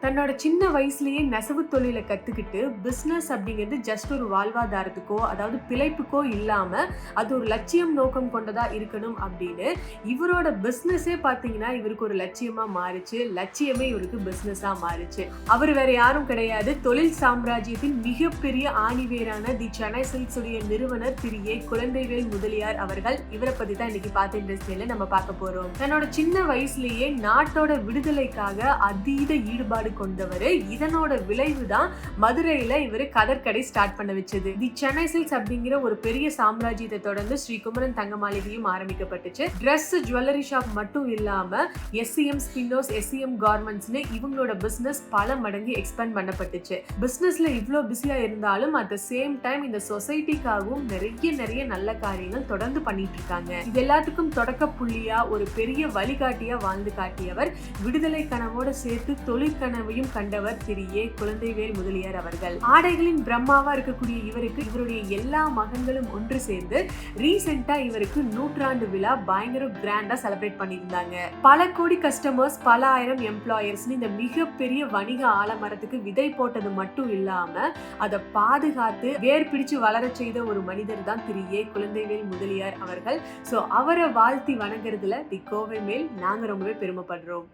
தன்னோட சின்ன வயசுலயே நெசவு தொழிலை கத்துக்கிட்டு பிசினஸ் அப்படிங்கிறது ஜஸ்ட் ஒரு வாழ்வாதாரத்துக்கோ அதாவது பிழைப்புக்கோ இல்லாம அது ஒரு லட்சியம் நோக்கம் கொண்டதா இருக்கணும் அப்படின்னு இவரோட பிசினஸே பாத்தீங்கன்னா இவருக்கு ஒரு லட்சியமா மாறுச்சு. லட்சியமே இவருக்கு பிசினஸா மாறுச்சு. அவர் வேற யாரும் கிடையாது, தொழில் சாம்ராஜ்யத்தின் மிகப்பெரிய ஆணிவேரான தி சென்னை சில்க்ஸ் உடைய நிறுவனர் திரு ஏ. குழந்தைவேல் முதலியார் அவர்கள். இவரை பத்தி தான் இன்னைக்கு பார்த்த இண்டஸ்ட்ரியில நம்ம பார்க்க போறோம். தன்னோட சின்ன வயசுலயே நாட்டோட விடுதலைக்காக அதீத ஈடுபாடு கொண்டவர். இதனோட விளைவுதான் மதுரையில இவர் கதர்கடை ஸ்டார்ட் பண்ண வச்சது. தி சென்னை சில்க்ஸ் அப்படிங்கிற ஒரு பெரிய சாம்ராஜ்யத்தை தொடர்ந்து ஸ்ரீ குமரன் தங்க மாளிகையும் ஆரம்பிக்கப்பட்டுச்சு. டிரெஸ் ஜுவல்லரி ஷாப் மட்டும் இல்லாம எஸ்சிஎம் ஸ்பின்னோஸ், எஸ்சிஎம் கார்மெண்ட்ஸ்னு இவங்களோட பிசினஸ் பல மடங்கு எக்ஸ்பேண்ட் பண்ணப்பட்டுச்சு. பிசினஸ்ல இவ்ளோ பிஸியா இருந்தாலும் அட் த சேம் டைம் இந்த சொசைட்டிக்காகவும் நிறைய நல்ல காரியங்கள் தொடர்ந்து பண்ணிட்டு இருக்காங்க. இது எல்லாத்துக்கும் தொடக்க புள்ளியா ஒரு பெரிய வழிகாட்டியா வாழ்ந்து காட்டியவர். விடுதலை கனவோட சேர்த்து தொழிற்கனவையும் கண்டவர் திரு ஏ. குழந்தைவேல் முதலியார் அவர்கள். ஆடைகளின் பிரம்மாவா இருக்கக்கூடிய இவருக்கு இவருடைய எல்லா மகன்களும் ஒன்று சேர்ந்து ரீசெண்டா இவருக்கு 100 விழா பயங்கர கிராண்டா செலிப்ரேட் பண்ணியிருந்தாங்க. பல கோடி கஸ்டமர்ஸ், பல ஆயிரம் எம்ப்ளாயர்ஸ் இந்த மிகப்பெரிய வணிக ஆலமரத்துக்கு விதை போட்டது மட்டும் இல்லாம அதை பாதுகாத்து வேர் பிடிச்சு வளர செய்த ஒரு மனிதர் தான் திரு ஏ. குழந்தைவேல் முதலியார் அவர்கள். சோ அவரை வாழ்த்தி வணங்குறதுல தி கோவை மேல் நாங்க ரொம்பவே பெருமைப்படுறோம்.